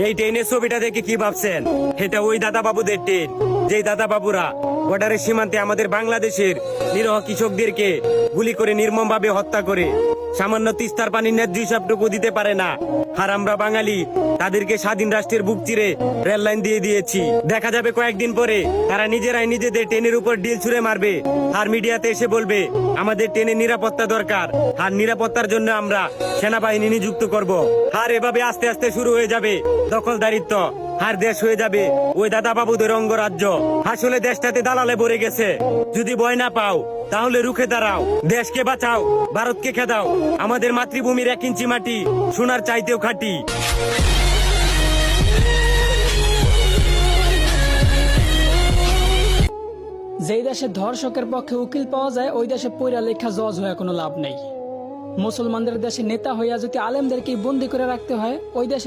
এই ট্রেনের ছবিটা দেখে কি ভাবছেন? এটা ওই দাদা বাবুদের ট্রেন, যেই দাদা বাবুরা বর্ডারের সীমান্তে আমাদের বাংলাদেশের নিরহ কৃষকদেরকে গুলি করে নির্মমভাবে হত্যা করে সামান্য তিস্তার পানির ন্যায্য হিসাবটুকু দিতে পারে না। আর আমরা বাঙালি তাদেরকে স্বাধীন রাষ্ট্রের বুক চিরে রেল লাইন দিয়ে দিয়েছি। দেখা যাবে কয়েকদিন পরে তারা নিজেরাই নিজেদের ট্রেনের উপর ডিল ছুঁড়ে মারবে, আর মিডিয়াতে এসে বলবে আমাদের ট্রেনের নিরাপত্তা দরকার, আর নিরাপত্তার জন্য আমরা সেনাবাহিনী নিযুক্ত করব। আর এভাবে আস্তে আস্তে শুরু হয়ে যাবে দখলদারিত্ব, আর দেশ হয়ে যাবে ওই দাদা বাবুদের অঙ্গরাজ্য। আসলে দেশটাতে দালালে ভরে গেছে। যদি ভয় না পাও তাহলে রুখে দাঁড়াও, দেশকে বাঁচাও, ভারতকে খেদাও। আমাদের মাতৃভূমির 1 ইঞ্চি মাটি সোনার চাইতেও খাঁটি। যেই দেশে ধর্ষকের পক্ষে উকিল পাওয়া যায় ওই দেশে পইরা লেখা জজ হয়ে কোনো লাভ নেই। মুসলমানদের দেশে নেতা হইয়া যদি আলেমদেরকে বন্দি করে রাখতে হয়, ওই দেশে